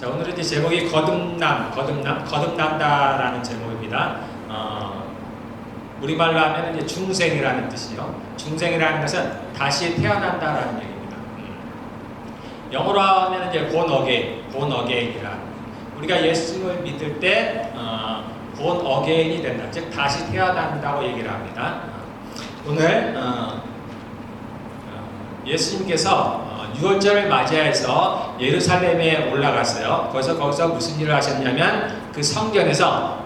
자, 오늘은 이제 제목이 거듭난다라는 제목입니다. 우리말로 하면 이제 중생이라는 뜻이요. 중생이라는 것은 다시 태어난다라는 얘기입니다. 영어로 하면 이제 born again이라. 우리가 예수님을 믿을 때 born again이 된다. 즉 다시 태어난다고 얘기를 합니다. 오늘 예수님께서 유월절을 맞이해서 예루살렘에 올라갔어요. 거기서 무슨 일을 하셨냐면 그 성전에서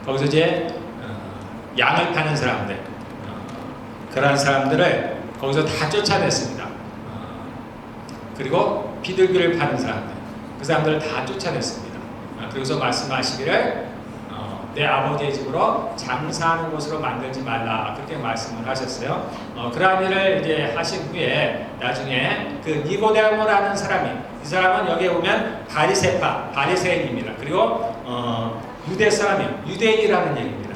거기서 이제 양을 파는 사람들, 그러한 사람들을 거기서 다 쫓아냈습니다. 그리고 비둘기를 파는 사람들, 그 사람들을 다 쫓아냈습니다. 그래서 말씀하시기를 내 아버지의 집으로 장사하는 곳으로 만들지 말라, 그렇게 말씀을 하셨어요. 그러한 일을 이제 하신 후에 나중에 그 니고데모라는 사람이, 이 사람은 여기에 보면 바리새인입니다. 그리고 유대 사람이에요. 유대인이라는 얘기입니다.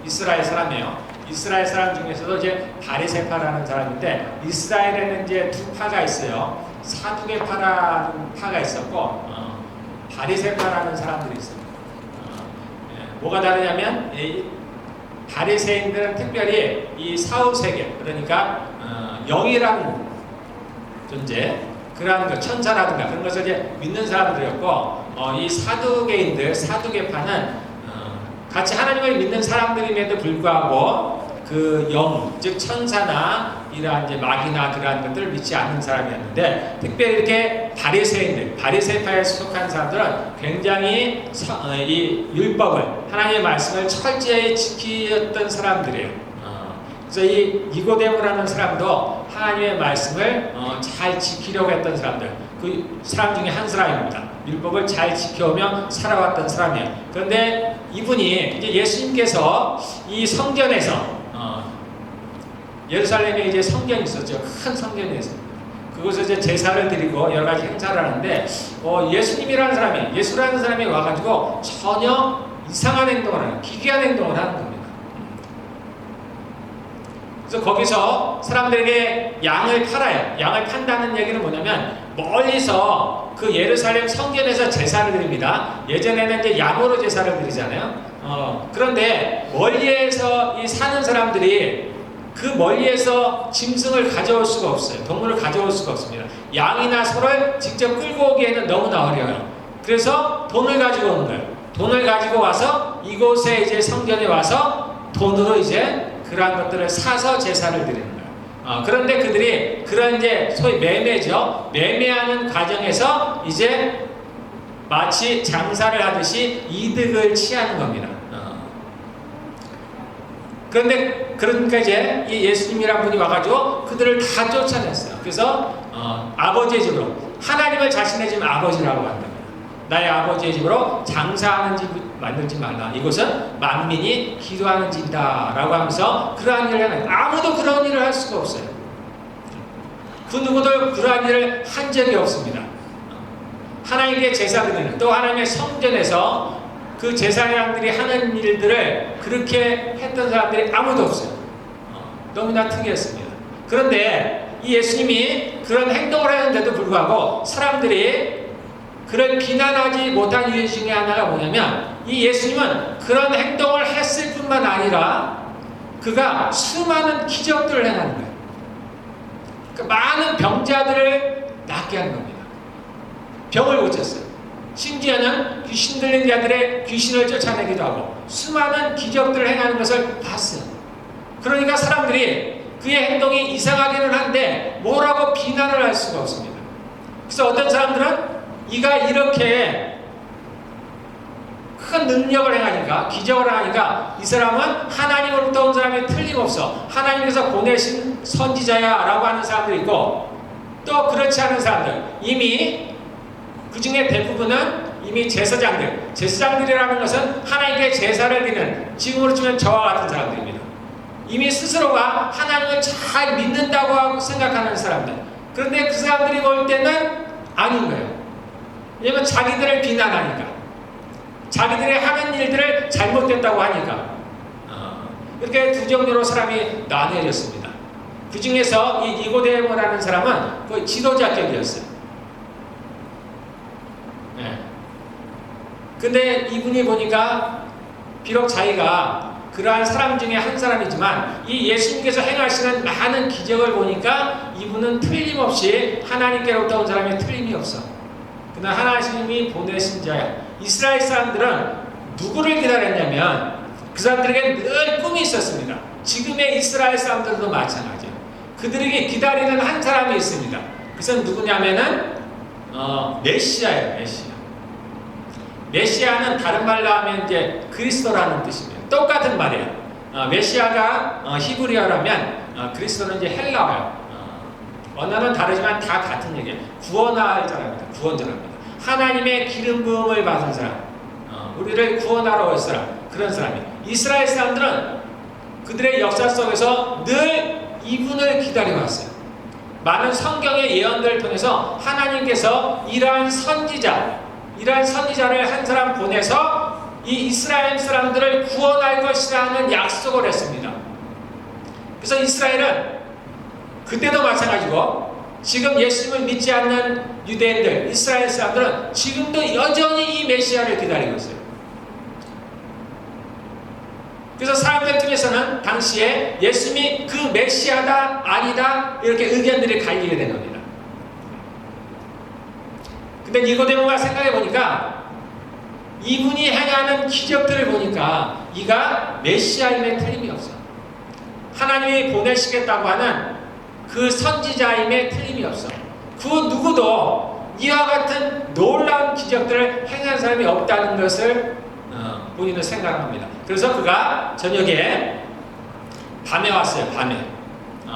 이스라엘 사람이에요. 이스라엘 사람 중에서도 이제 바리새파라는 사람인데, 이스라엘에는 이제 두 파가 있어요. 사두개파라는 파가 있었고 바리새파라는 사람들이 있습니다. 뭐가 다르냐면 이 바리새인들은 특별히 이 사후세계, 그러니까 영이라는 존재, 그러한 것, 천사라든가 그런 것을 이제 믿는 사람들이었고, 이 사두개파는 같이 하나님을 믿는 사람들임에도 불구하고 그 영, 즉 천사나 이러한 이제 마귀나 그러한 것들을 믿지 않는 사람이었는데, 특별히 이렇게 바리새파에 속한 사람들은 굉장히 이 율법을, 하나님의 말씀을 철저히 지키었던 사람들이에요. 그래서 이 니고데모라는 사람도 하나님의 말씀을 잘 지키려고 했던 사람들, 그 사람 중에 한 사람입니다. 율법을 잘 지켜오며 살아왔던 사람이에요. 그런데 이분이 이제 예수님께서 이 성전에서 예루살렘에 이제 성전이 있었죠. 큰 성전이 있었어요. 그곳에서 이제 제사를 드리고 여러 가지 행사를 하는데, 예수라는 사람이 와가지고 전혀 이상한 행동을 하는, 기괴한 행동을 하는 겁니다. 그래서 거기서 사람들에게 양을 팔아요. 양을 판다는 얘기는 뭐냐면, 멀리서 그 예루살렘 성전에서 제사를 드립니다. 예전에는 이제 양으로 제사를 드리잖아요. 그런데 멀리에서 이 사는 사람들이 그 멀리에서 짐승을 가져올 수가 없어요. 동물을 가져올 수가 없습니다. 양이나 소를 직접 끌고 오기에는 너무나 어려워요. 그래서 돈을 가지고 오는 거예요. 돈을 가지고 와서 이곳에 이제 성전에 와서 돈으로 이제 그러한 것들을 사서 제사를 드리는 거예요. 그런데 그들이 그런 이제 소위 매매죠. 매매하는 과정에서 이제 마치 장사를 하듯이 이득을 취하는 겁니다. 그러니까 이제 이 예수님이란 분이 와가지고 그들을 다 쫓아냈어요. 그래서 아버지의 집으로, 하나님을 자신의 집 아버지라고 한답니다. 나의 아버지의 집으로 장사하는 집 만들지 말라. 이곳은 만민이 기도하는 집이다 라고 하면서 그러한 일을 하는, 아무도 그런 일을 할 수가 없어요. 그 누구도 그러한 일을 한 적이 없습니다. 하나님께 제사 드리는, 또 하나님의 성전에서 그 제사장들이 하는 일들을 그렇게 했던 사람들이 아무도 없어요. 너무나 특이했습니다. 그런데 이 예수님이 그런 행동을 했는데도 불구하고 사람들이 그를 비난하지 못한 이유 중에 하나가 뭐냐면, 이 예수님은 그런 행동을 했을 뿐만 아니라 그가 수많은 기적들을 행하는 거예요. 그러니까 많은 병자들을 낫게 한 겁니다. 병을 고쳤어요. 심지어는 귀신 들린 자들의 귀신을 쫓아내기도 하고 수많은 기적들을 행하는 것을 봤어요. 그러니까 사람들이 그의 행동이 이상하기는 한데 뭐라고 비난을 할 수가 없습니다. 그래서 어떤 사람들은 이가 이렇게 큰 능력을 행하니까, 기적을 하니까 이 사람은 하나님으로부터 온 사람이 틀림없어, 하나님께서 보내신 선지자야 라고 하는 사람들이 있고, 또 그렇지 않은 사람들, 이미 그 중에 대부분은 이미 제사장들이라는 것은 하나님께 제사를 드리는, 지금으로 치면 저와 같은 사람들입니다. 이미 스스로가 하나님을 잘 믿는다고 생각하는 사람들. 그런데 그 사람들이 볼 때는 아닌 거예요. 왜냐면 자기들을 비난하니까, 자기들이 하는 일들을 잘못됐다고 하니까. 이렇게 두 종류로 사람이 나뉘어졌습니다. 그 중에서 이 니고데모라는 사람은 거의 지도자격이었어요. 근데 이분이 보니까 비록 자기가 그러한 사람 중에 한 사람이지만 이 예수님께서 행하시는 많은 기적을 보니까 이분은 틀림없이 하나님께로부터 온 사람이 틀림이 없어. 그러나 하나님이 보내신 자야. 이스라엘 사람들은 누구를 기다렸냐면 그 사람들에게 늘 꿈이 있었습니다. 지금의 이스라엘 사람들도 마찬가지예요. 그들에게 기다리는 한 사람이 있습니다. 그것은 누구냐면은 메시아예요. 메시아. 메시아는 다른 말로 하면 이제 그리스도라는 뜻입니다. 똑같은 말이에요. 메시아가 히브리어라면 그리스도는 이제 헬라어예요. 언어는 다르지만 다 같은 얘기예요. 구원할 사람입니다. 구원자랍니다. 하나님의 기름 부음을 받은 사람, 우리를 구원하러 올 사람, 그런 사람이에요. 이스라엘 사람들은 그들의 역사 속에서 늘 이분을 기다려왔어요. 많은 성경의 예언들을 통해서 하나님께서 이러한 선지자를 한 사람 보내서 이 이스라엘 사람들을 구원할 것이라는 약속을 했습니다. 그래서 이스라엘은 그때도 마찬가지고 지금 예수님을 믿지 않는 유대인들, 이스라엘 사람들은 지금도 여전히 이 메시아를 기다리고 있어요. 그래서 사람들 중에서는 당시에 예수님이 그 메시아다 아니다 이렇게 의견들이 갈리게 된 겁니다. 근데 니고데모가 생각해 보니까 이분이 행하는 기적들을 보니까 이가 메시아임에 틀림이 없어. 하나님이 보내시겠다고 하는 그 선지자임에 틀림이 없어. 그 누구도 이와 같은 놀라운 기적들을 행한 사람이 없다는 것을 본인은 생각합니다. 그래서 그가 저녁에 밤에 왔어요. 밤에.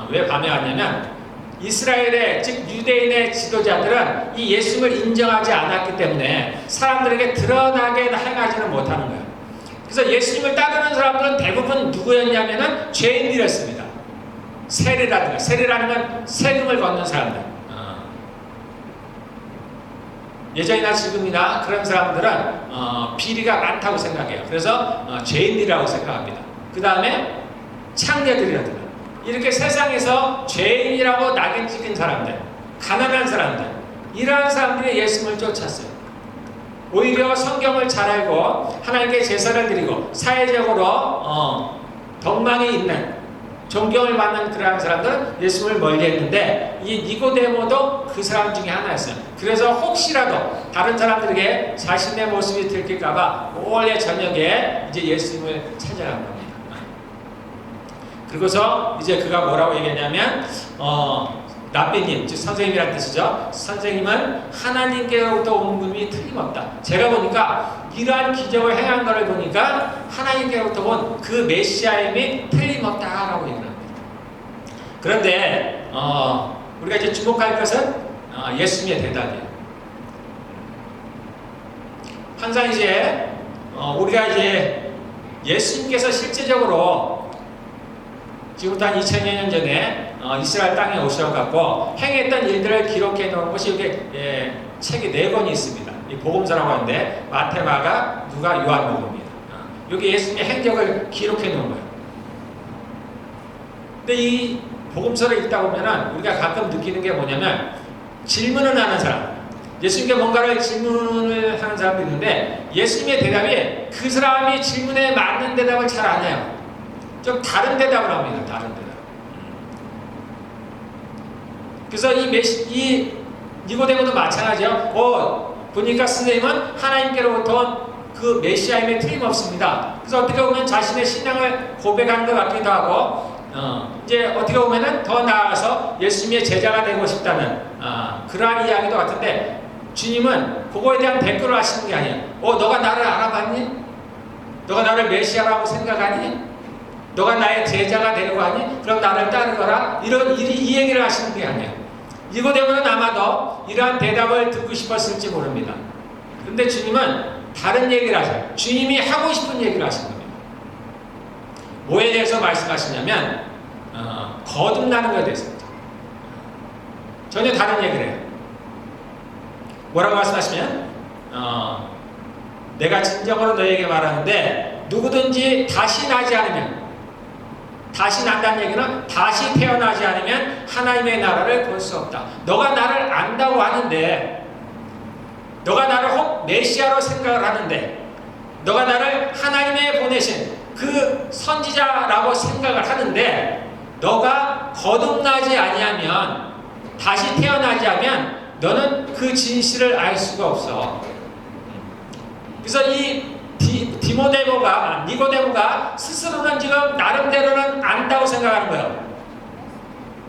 왜 밤에 왔냐면 이스라엘의 즉 유대인의 지도자들은 이 예수님을 인정하지 않았기 때문에 사람들에게 드러나게 행하지는 못하는 거예요. 그래서 예수님을 따르는 사람들은 대부분 누구였냐면은 죄인들이었습니다. 세리라는 건 세금을 걷는 사람들. 예전이나 지금이나 그런 사람들은 비리가 많다고 생각해요. 그래서 죄인이라고 생각합니다. 그 다음에 창녀들이라든가 이렇게 세상에서 죄인이라고 낙인 찍힌 사람들, 가난한 사람들, 이러한 사람들이 예수님을 쫓았어요. 오히려 성경을 잘 알고 하나님께 제사를 드리고 사회적으로 덕망이 있는 존경을 받는 그러한 사람들은 예수님을 멀리 했는데 이 니고데모도 그 사람 중에 하나였어요. 그래서 혹시라도 다른 사람들에게 자신의 모습이 들킬까봐 몰래 저녁에 이제 예수님을 찾아간 겁니다. 그리고서 이제 그가 뭐라고 얘기했냐면 랍비님, 즉 선생님이라는 뜻이죠. 선생님은 하나님께로부터 온 분이 틀림없다. 제가 보니까 이러한 기적을 행한 것을 보니까 하나님께로부터 온 그 메시아임이 틀림없다라고 얘기를 합니다. 그런데 우리가 이제 주목할 것은 예수님의 대답이에요. 항상 이제 우리가 이제 예수님께서 실제적으로 지금부터 한 2000여 년 전에 이스라엘 땅에 오셔갖고 행했던 일들을 기록해 놓은 것이 여기 책이 4권이 있습니다. 이 복음서라고 하는데 마태, 마가, 누가, 요한복음입니다. 여기 예수님의 행적을 기록해 놓은 거예요. 근데 이 복음서를 읽다 보면은 우리가 가끔 느끼는 게 뭐냐면 질문을 하는 사람, 예수님께 뭔가를 질문을 하는 사람도 있는데 예수님의 대답이 그 사람이 질문에 맞는 대답을 잘 안 해요. 좀 다른 대답을 합니다. 다른 대답. 그래서 이 니고데모도 마찬가지요. 보니까 선생님은 하나님께로부터 그 메시아임에 틀림없습니다. 그래서 어떻게 보면 자신의 신앙을 고백하는 것 같기도 하고 이제 어떻게 보면은 더 나아가서 예수님의 제자가 되고 싶다는 그러한 이야기도 같은데 주님은 그거에 대한 대꾸를 하시는 게 아니에요. 너가 나를 알아봤니? 너가 나를 메시아라고 생각하니? 너가 나의 제자가 되려고 하니? 그럼 나를 따르거라. 이 얘기를 하시는 게 아니에요. 니고데모는 아마도 이러한 대답을 듣고 싶었을지 모릅니다. 그런데 주님은 다른 얘기를 하셔요. 주님이 하고 싶은 얘기를 하신 겁니다. 뭐에 대해서 말씀하시냐면 거듭나는 것에 대해서입니다. 전혀 다른 얘기를 해요. 뭐라고 말씀하시면 내가 진정으로 너에게 말하는데 누구든지 다시 나지 않으면, 다시 난다는 얘기는 다시 태어나지 않으면 하나님의 나라를 볼 수 없다. 너가 나를 안다고 하는데 너가 나를 혹 메시아로 생각을 하는데, 너가 나를 하나님의 보내신 그 선지자라고 생각을 하는데, 너가 거듭나지 아니하면, 다시 태어나지 않으면 너는 그 진실을 알 수가 없어. 그래서 이 니고데모가 스스로는 지금 나름대로는 안다고 생각하는 거예요.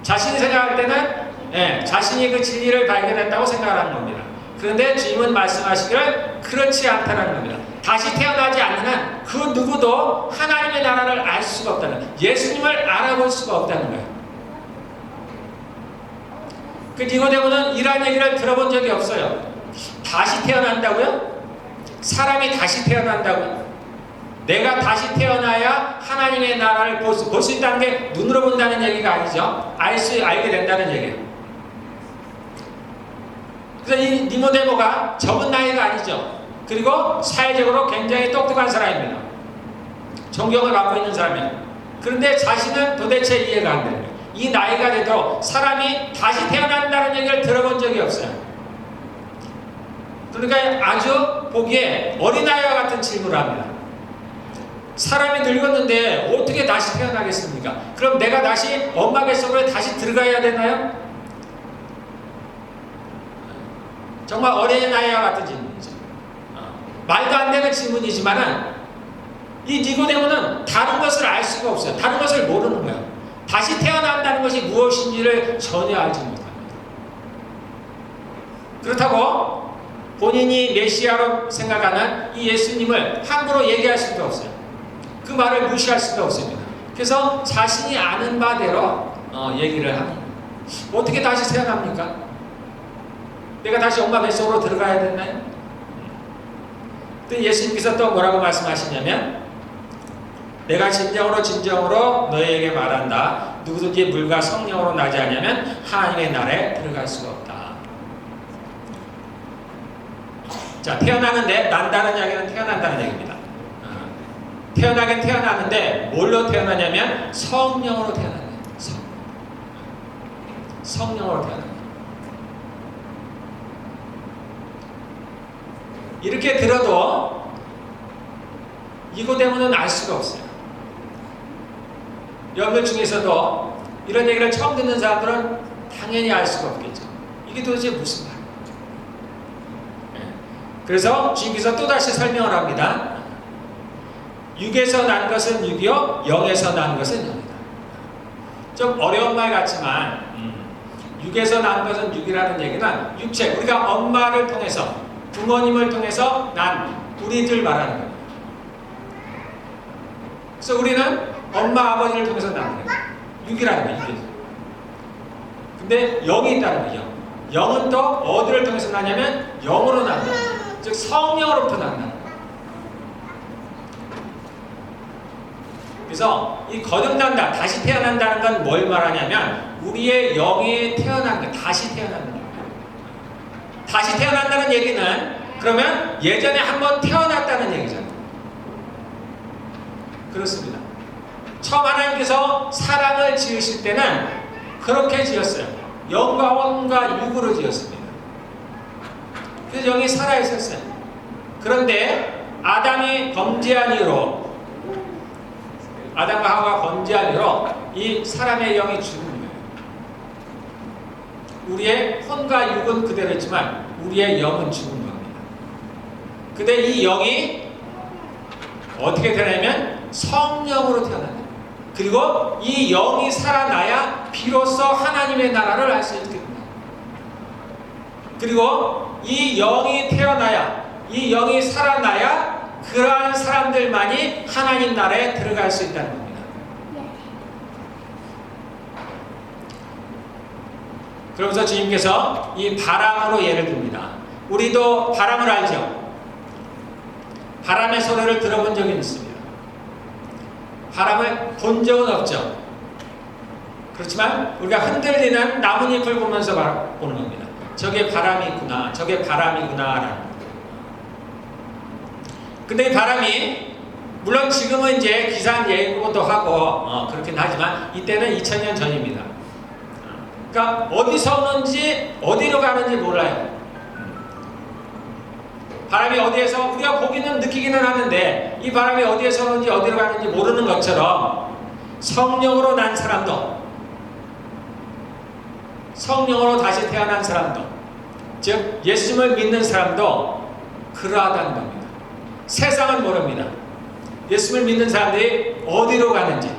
자신이 생각할 때는 자신이 그 진리를 발견했다고 생각하는 겁니다. 그런데 주님은 말씀하시기를 그렇지 않다는 겁니다. 다시 태어나지 않는 한 그 누구도 하나님의 나라를 알 수가 없다는, 예수님을 알아볼 수가 없다는 거예요. 그 니고데모는 이러한 얘기를 들어본 적이 없어요. 다시 태어난다고요? 사람이 다시 태어난다고요? 내가 다시 태어나야 하나님의 나라를 볼 수 있다는 게 눈으로 본다는 얘기가 아니죠. 알게 된다는 얘기예요. 그래서 이 니고데모가 적은 나이가 아니죠. 그리고 사회적으로 굉장히 똑똑한 사람입니다. 존경을 받고 있는 사람이에요. 그런데 자신은 도대체 이해가 안 돼요. 이 나이가 돼도 사람이 다시 태어난다는 얘기를 들어본 적이 없어요. 그러니까 아주 보기에 어린아이와 같은 질문을 합니다. 사람이 늙었는데 어떻게 다시 태어나겠습니까? 그럼 내가 다시 엄마 뱃속으로 다시 들어가야 되나요? 정말 어린아이와 같은 질문이죠. 말도 안 되는 질문이지만은 이 니고데모는 다른 것을 알 수가 없어요. 다른 것을 모르는 거예요. 다시 태어난다는 것이 무엇인지를 전혀 알지 못합니다. 그렇다고 본인이 메시아로 생각하는 이 예수님을 함부로 얘기할 수도 없어요. 그 말을 무시할 수도 없습니다. 그래서 자신이 아는 바대로 얘기를 합니다. 어떻게 다시 태어납니까? 내가 다시 엄마 뱃속으로 들어가야 되나요? 또 예수님께서 또 뭐라고 말씀하시냐면, 내가 진정으로 너희에게 말한다. 누구든지 물과 성령으로 나지 않으면 하나님의 나라에 들어갈 수가 없다. 자, 태어나는데, 난다는 이야기는 태어난다는 얘기입니다. 태어나긴 태어나는데 뭘로 태어나냐면 성령으로 태어나는 거예요. 성령으로 태어나는 거예요. 이렇게 들어도 니고데모는 알 수가 없어요. 여러분들 중에서도 이런 얘기를 처음 듣는 사람들은 당연히 알 수가 없겠죠. 이게 도대체 무슨 말이에요? 그래서 주님께서 또다시 설명을 합니다. 육에서 난 것은 육이요, 영에서 난 것은 영이다. 좀 어려운 말 같지만 육에서 난 것은 육이라는 얘기는 육체, 우리가 엄마를 통해서, 부모님을 통해서 난 우리들 말하는 겁니다. 그래서 우리는 엄마, 아버지를 통해서 나는 거예요. 육이라는 거예요. 근데 영이 있다는 거예요. 영은 또 어디를 통해서 나냐면 영으로 난다. 즉 성령으로부터 난다. 그래서 이 거듭난다, 다시 태어난다는 건 뭘 말하냐면 우리의 영이 태어난 거, 다시 태어난다는 거예요. 다시 태어난다는 얘기는 그러면 예전에 한번 태어났다는 얘기잖아요. 그렇습니다. 처음 하나님께서 사람을 지으실 때는 그렇게 지었어요. 영과 혼과 육으로 지었습니다. 그래서 영이 살아있었어요. 그런데 아담이 범죄한 이후로, 아담과 하와가 범죄한 이후로 이 사람의 영이 죽은 거예요. 우리의 혼과 육은 그대로 있지만 우리의 영은 죽은 겁니다. 근데 이 영이 어떻게 되냐면 성령으로 태어난다. 그리고 이 영이 살아나야 비로소 하나님의 나라를 알 수 있게 됩니다. 그리고 이 영이 태어나야, 이 영이 살아나야 그러한 사람들만이 하나님 나라에 들어갈 수 있다는 겁니다. 그러면서 주님께서 이 바람으로 예를 듭니다. 우리도 바람을 알죠? 바람의 소리를 들어본 적이 있습니다. 바람을 본 적은 없죠. 그렇지만 우리가 흔들리는 나뭇잎을 보면서 보는 겁니다. 저게 바람이 있구나, 저게 바람이구나 라는. 근데 이 바람이 물론 지금은 이제 기상 예보도 하고 그렇긴 하지만 이때는 2000년 전입니다. 그러니까 어디서 오는지 어디로 가는지 몰라요. 바람이 어디에서 우리가 보기는 느끼기는 하는데 이 바람이 어디에서 오는지 어디로 가는지 모르는 것처럼 성령으로 난 사람도, 성령으로 다시 태어난 사람도, 즉 예수님을 믿는 사람도 그러하다는 겁니다. 세상은 모릅니다. 예수님을 믿는 사람들이 어디로 가는지.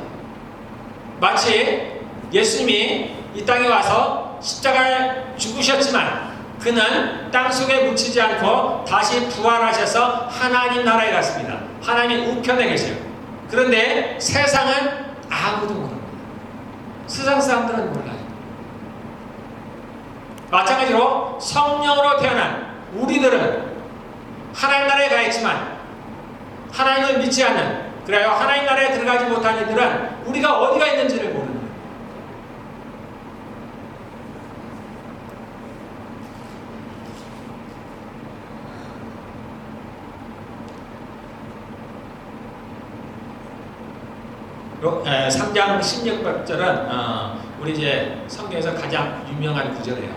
마치 예수님이 이 땅에 와서 십자가에 죽으셨지만 그는 땅속에 묻히지 않고 다시 부활하셔서 하나님 나라에 갔습니다. 하나님 우편에 계세요. 그런데 세상은 아무도 모릅니다. 세상 사람들은 몰라요. 마찬가지로 성령으로 태어난 우리들은 하나님 나라에 가 있지만 하나님을 믿지 않는, 그래요 하나님 나라에 들어가지 못한 이들은 우리가 어디가 있는지를 모르는 거예요. 로, 3장 16절은 우리 이제 성경에서 가장 유명한 구절이에요.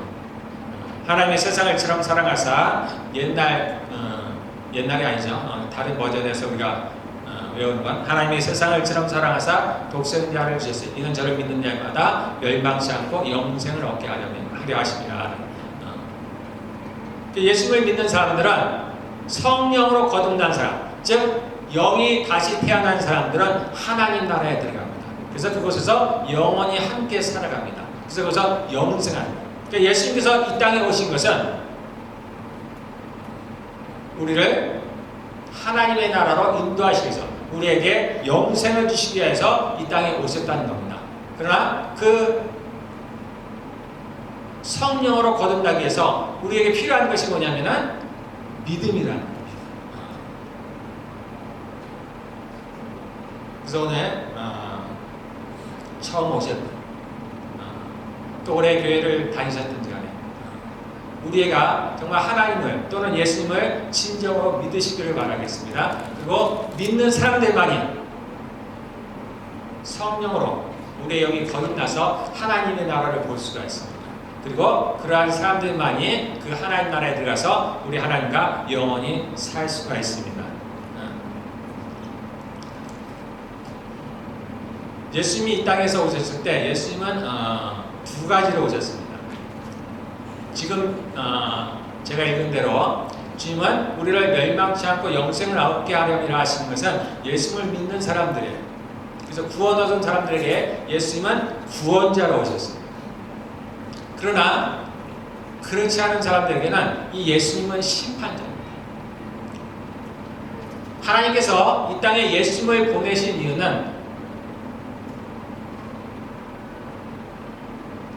하나님의 세상을처럼 사랑하사 옛날이 아니죠. 다른 버전에서 우리가 외우는 건 하나님의 세상을처럼 사랑하사 독생자를 주셨으니 이는 저를 믿는 자마다 멸망치 않고 영생을 얻게 하려 하심이라. 예수님을 믿는 사람들은 성령으로 거듭난 사람, 즉 영이 다시 태어난 사람들은 하나님 나라에 들어갑니다. 그래서 그곳에서 영원히 함께 살아갑니다. 그래서 거기서 영생합니다. 그러니까 예수님께서 이 땅에 오신 것은 우리를 하나님의 나라로 인도하시기 위해서 우리에게 영생을 주시기 위해서 이 땅에 오셨다는 겁니다. 그러나 그 성령으로 거듭나기 위해서 우리에게 필요한 것이 뭐냐면은 믿음이라는 겁니다. 그래서 오늘 처음 오셨던 또 올해 교회를 다니셨든지 간에 우리가 정말 하나님을 또는 예수님을 진정으로 믿으시기를 바라겠습니다. 그리고 믿는 사람들만이 성령으로 우리의 영이 거듭나서 하나님의 나라를 볼 수가 있습니다. 그리고 그러한 사람들만이 그 하나님 나라에 들어가서 우리 하나님과 영원히 살 수가 있습니다. 예수님이 이 땅에서 오셨을 때 예수님은 두 가지로 오셨습니다. 지금 제가 읽은 대로 주님은 우리를 멸망치 않고 영생을 얻게 하려니라 하시는 것은 예수님을 믿는 사람들이에요. 그래서 구원 얻은 사람들에게 예수님은 구원자로 오셨습니다. 그러나 그렇지 않은 사람들에게는 이 예수님은 심판자입니다. 하나님께서 이 땅에 예수님을 보내신 이유는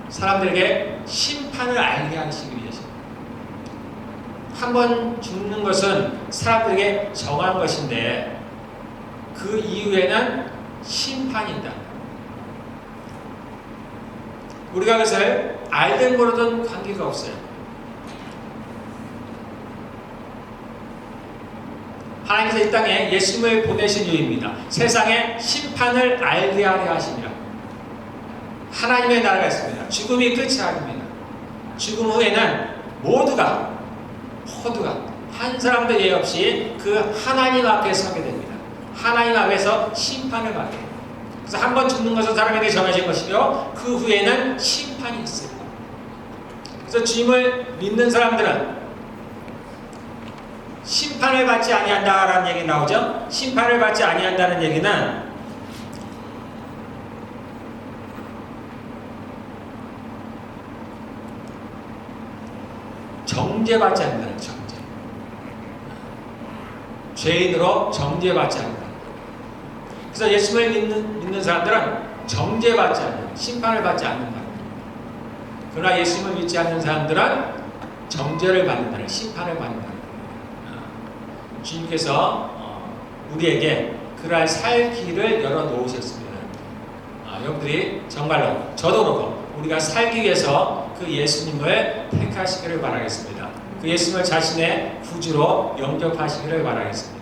사람들에게 심판을 알게 하시기 위해서입니다. 한 번 죽는 것은 사람들에게 정한 것인데 그 이후에는 심판이 있다. 우리가 그것을 알든 모르든 관계가 없어요. 하나님께서 이 땅에 예수님을 보내신 이유입니다. 세상에 심판을 알게 하려 하십니다. 하나님의 나라가 있습니다. 죽음이 끝이 아닙니다. 죽음 후에는 모두가 한 사람도 예외 없이 그 하나님 앞에 서게 됩니다. 하나님 앞에서 심판을 받게 됩니다. 그래서 한 번 죽는 것은 사람에게 정해진 것이고 그 후에는 심판이 있어요. 그래서 주님을 믿는 사람들은 심판을 받지 아니한다라는 얘기 나오죠. 심판을 받지 아니한다는 얘기는 정죄받지 않는다는 정죄. 죄인으로 정죄받지 않는다. 그래서 예수님을 믿는 사람들은 정죄받지 않는, 심판을 받지 않는다. 그러나 예수님을 믿지 않는 사람들은 정죄를 받는다는, 심판을 받는다는. 주님께서 우리에게 그날 살 길을 열어놓으셨습니다. 여러분들이 정말로 저도 그렇고 우리가 살기 위해서 그 예수님을 택하시기를 바라겠습니다. 그 예수님을 자신의 구주로 영접하시기를 바라겠습니다.